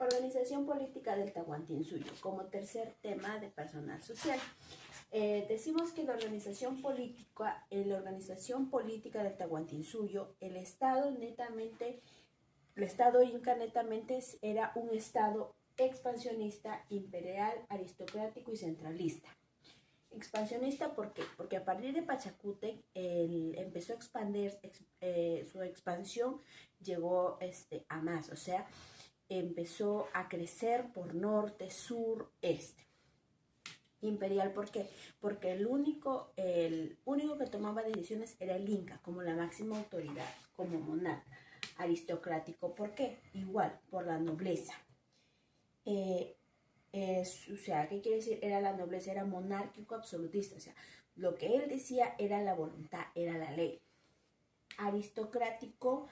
Organización política del Tahuantinsuyo como tercer tema de personal social. Decimos que la organización política del Tahuantinsuyo, el Estado inca netamente era un Estado expansionista, imperial, aristocrático y centralista. Expansionista, ¿por qué? Porque a partir de Pachacútec empezó a expandir, su expansión llegó a más, o sea, empezó a crecer por norte, sur, este. Imperial, ¿por qué? Porque el único que tomaba decisiones era el Inca, como la máxima autoridad, como monarca. Aristocrático, ¿por qué? Igual, por la nobleza. O sea, ¿qué quiere decir? Era la nobleza, era monárquico absolutista, o sea, lo que él decía era la voluntad, era la ley. Aristocrático,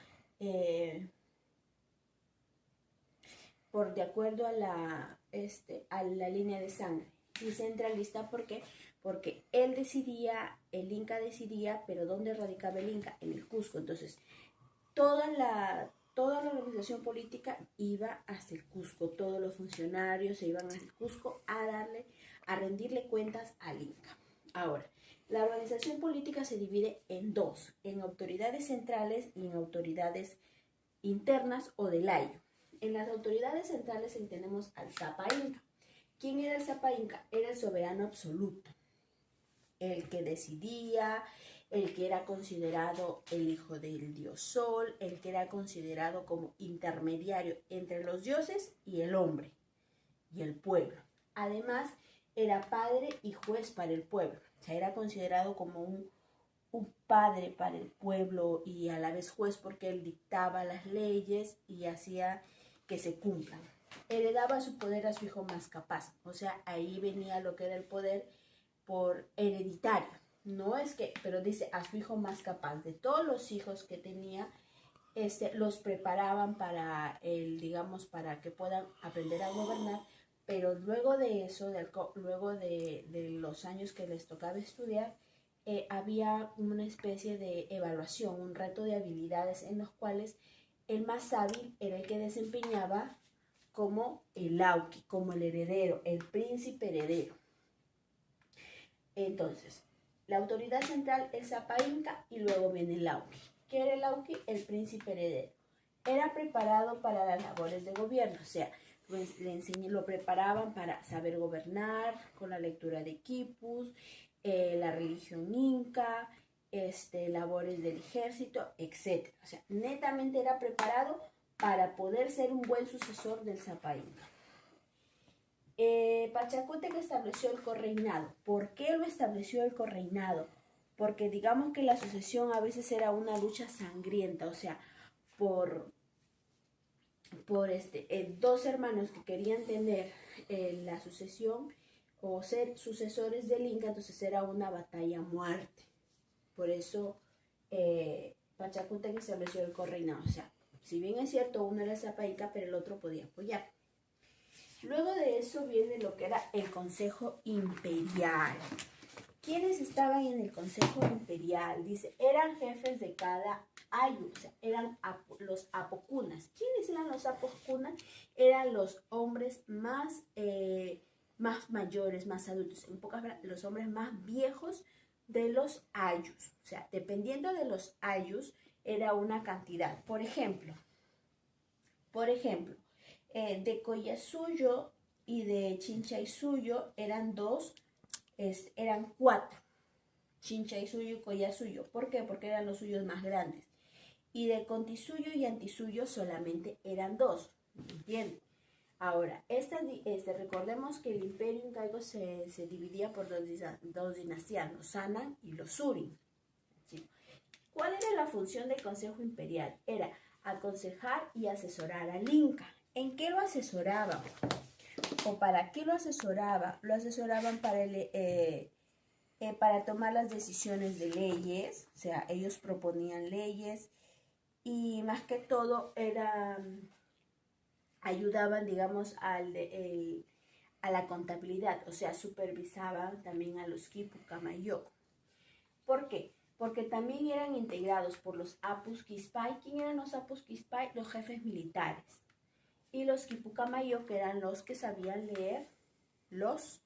por de acuerdo a la línea de sangre. Y centralista, ¿por qué? Porque él decidía, el Inca decidía, pero ¿dónde radicaba el Inca? En el Cusco. Entonces, toda la organización política iba hacia el Cusco, todos los funcionarios se iban hacia el Cusco a rendirle cuentas al Inca. Ahora, la organización política se divide en dos, en autoridades centrales y en autoridades internas o del Ayo. En las autoridades centrales tenemos al Zapa Inca. ¿Quién era el Zapa Inca? Era el soberano absoluto, el que decidía, el que era considerado el hijo del dios Sol, el que era considerado como intermediario entre los dioses y el hombre y el pueblo. Además, era padre y juez para el pueblo. O sea, era considerado como un padre para el pueblo y a la vez juez porque él dictaba las leyes y hacía que se cumplan. Heredaba su poder a su hijo más capaz. O sea, ahí venía lo que era el poder por hereditario. No es que, pero dice a su hijo más capaz. De todos los hijos que tenía, los preparaban para digamos, para que puedan aprender a gobernar, pero luego de eso, luego de los años que les tocaba estudiar, había una especie de evaluación, un reto de habilidades en los cuales el más hábil era el que desempeñaba como el Auqui, como el heredero, el príncipe heredero. Entonces, la autoridad central es Zapa Inca y luego viene el Auqui. ¿Qué era el Auqui? El príncipe heredero. Era preparado para las labores de gobierno, o sea, lo preparaban para saber gobernar con la lectura de quipus, la religión inca, labores del ejército, etc. O sea, netamente era preparado para poder ser un buen sucesor del Zapa Inca. Pachacútec estableció el correinado. ¿Por qué lo estableció el correinado? Porque digamos que la sucesión a veces era una lucha sangrienta, o sea, por dos hermanos que querían tener la sucesión o ser sucesores del Inca, entonces era una batalla a muerte. Por eso Pachacútec estableció el correinado. O sea, si bien es cierto, uno era Zapa Inca, pero el otro podía apoyar. Luego de eso viene lo que era el Consejo Imperial. ¿Quiénes estaban en el Consejo Imperial? Dice, eran jefes de cada ayu, o sea, eran los apocunas. ¿Quiénes eran los apocunas? Eran los hombres más mayores, más adultos, en pocas palabras, los hombres más viejos de los ayus. O sea, dependiendo de los ayus, era una cantidad. Por ejemplo, de Collasuyo y de Chinchaysuyo eran eran 4. Chinchaysuyo y Collasuyo. ¿Por qué? Porque eran los suyos más grandes. Y de Contisuyo y Antisuyo solamente eran 2. ¿Entienden? Ahora, recordemos que el imperio incaico se dividía por dos dinastías, los Sanan y los Surin. ¿Sí? ¿Cuál era la función del Consejo Imperial? Era aconsejar y asesorar al Inca. ¿En qué lo asesoraban? ¿O para qué lo asesoraba? Lo asesoraban para tomar las decisiones de leyes, o sea, ellos proponían leyes y más que todo ayudaban, digamos, a la contabilidad, o sea, supervisaban también a los quipu camayoco. ¿Por qué? Porque también eran integrados por los apus quispay. ¿Quién eran los apus quispay? Los jefes militares. y los Quipucamayo, que eran los que sabían leer los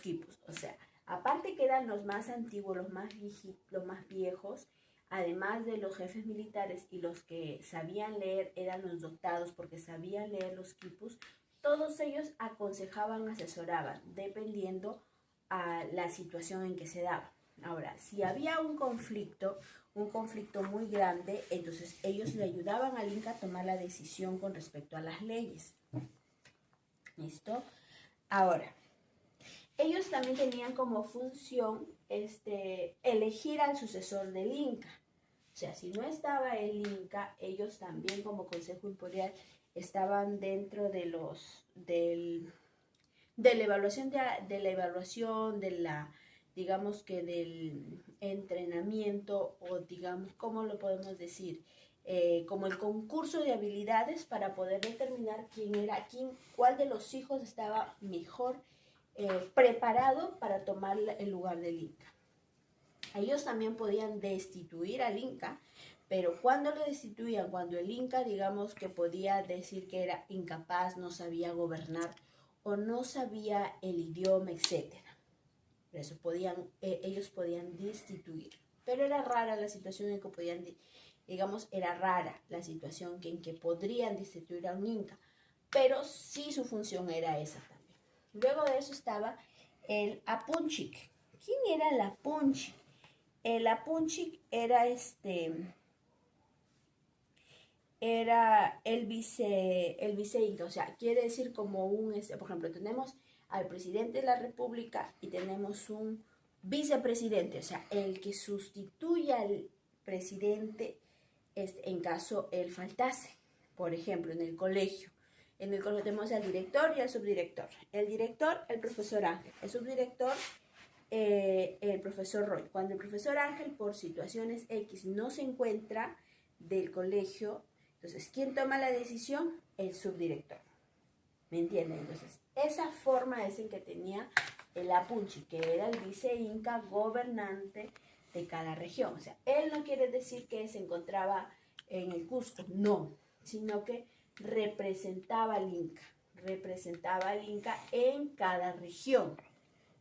quipus. O sea, aparte que eran los más antiguos, los más viejos, además de los jefes militares y los que sabían leer eran los dotados porque sabían leer los quipus, todos ellos aconsejaban, asesoraban, dependiendo a la situación en que se daba. Ahora, si había un conflicto muy grande, entonces ellos le ayudaban al Inca a tomar la decisión con respecto a las leyes. ¿Listo? Ahora, ellos también tenían como función elegir al sucesor del Inca. O sea, si no estaba el Inca, ellos también como Consejo Imperial estaban dentro de digamos que del entrenamiento, o digamos, ¿cómo lo podemos decir? Como el concurso de habilidades para poder determinar cuál de los hijos estaba mejor preparado para tomar el lugar del Inca. Ellos también podían destituir al Inca, pero cuando lo destituían, cuando el Inca, digamos que podía decir que era incapaz, no sabía gobernar o no sabía el idioma, etc. Por eso ellos podían destituir. Pero era rara la situación en que podían, digamos, era rara la situación en que podrían destituir a un Inca, pero sí su función era esa también. Luego de eso estaba el Apunchik. ¿Quién era el Apunchik? El Apunchik era el vice Inca, o sea, quiere decir como por ejemplo, tenemos al presidente de la República y tenemos un vicepresidente, o sea, el que sustituye al presidente en caso él faltase. Por ejemplo, en el colegio tenemos al director y al subdirector. El director, el profesor Ángel. El subdirector, el profesor Roy. Cuando el profesor Ángel, por situaciones X, no se encuentra del colegio, entonces, ¿quién toma la decisión? El subdirector. ¿Me entienden? Entonces, esa forma es en que tenía el Apunchi, que era el vice Inca gobernante de cada región. O sea, él no quiere decir que se encontraba en el Cusco, no, sino que representaba al Inca en cada región.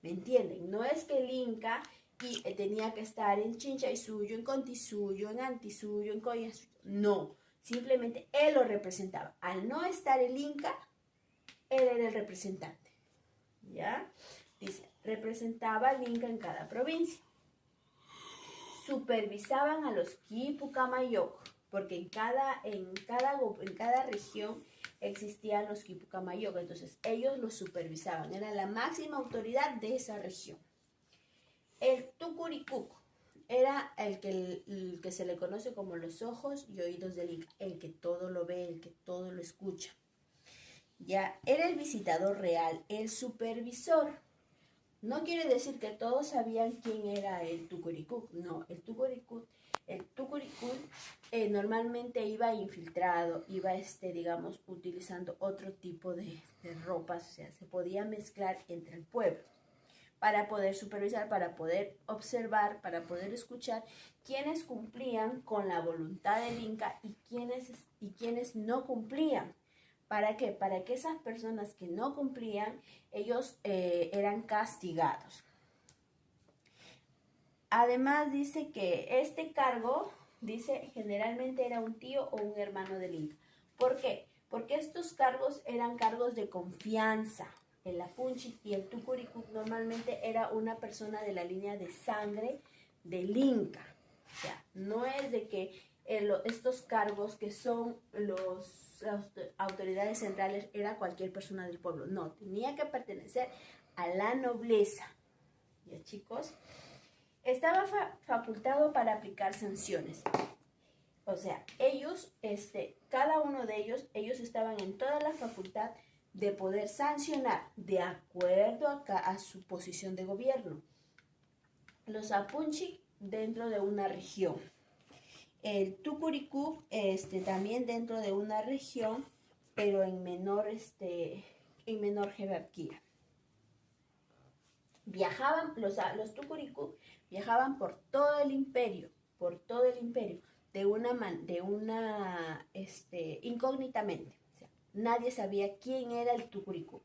¿Me entienden? No es que el Inca tenía que estar en Chinchaysuyo, en Contisuyo, en Antisuyo, en Coyasuyo. No, simplemente él lo representaba. Al no estar el Inca, él era el representante. ¿Ya? Dice, representaba al Inca en cada provincia. Supervisaban a los Quipucamayo, porque en cada región existían los Quipucamayo, entonces ellos los supervisaban, era la máxima autoridad de esa región. El Tucuricuco era el que se le conoce como los ojos y oídos del Inca, el que todo lo ve, el que todo lo escucha. Ya, era el visitador real, el supervisor. No quiere decir que todos sabían quién era el Tucuricuc, no, el Tucuricuc normalmente iba infiltrado, iba, digamos, utilizando otro tipo de ropas, o sea, se podía mezclar entre el pueblo para poder supervisar, para poder observar, para poder escuchar quiénes cumplían con la voluntad del Inca y quiénes no cumplían. ¿Para qué? Para que esas personas que no cumplían, ellos eran castigados. Además dice que este cargo, dice, generalmente era un tío o un hermano del Inca. ¿Por qué? Porque estos cargos eran cargos de confianza. El Apunchi y el Tucuricuc normalmente era una persona de la línea de sangre del Inca. O sea, no es de que estos cargos que son las autoridades centrales era cualquier persona del pueblo. No, tenía que pertenecer a la nobleza. ¿Ya, chicos? Estaba facultado para aplicar sanciones. O sea, ellos, cada uno de ellos estaban en toda la facultad de poder sancionar de acuerdo a su posición de gobierno. Los Apunchi dentro de una región. El Tucuricuc también dentro de una región, pero en menor jerarquía. Viajaban, los Tucuricuc viajaban por todo el imperio, incógnitamente, o sea, Nadie sabía quién era el Tucurucú,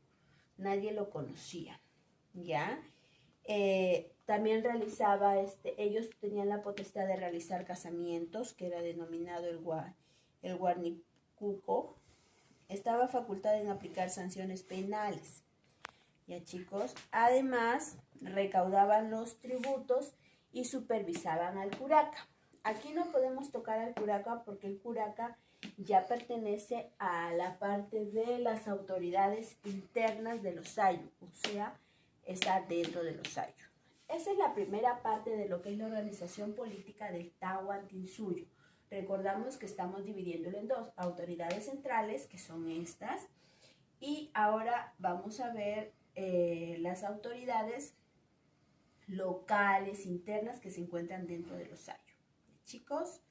nadie lo conocía, ¿ya? También realizaba, ellos tenían la potestad de realizar casamientos, que era denominado el guarnicuco. Estaba facultado en aplicar sanciones penales, ya chicos. Además, recaudaban los tributos y supervisaban al curaca. Aquí no podemos tocar al curaca porque el curaca ya pertenece a la parte de las autoridades internas de los ayllus, o sea, está dentro de los ayllus. Esa es la primera parte de lo que es la organización política del Tahuantinsuyo. Recordamos que estamos dividiéndolo en dos, autoridades centrales, que son estas, y ahora vamos a ver las autoridades locales, internas, que se encuentran dentro de los ayllus. Chicos,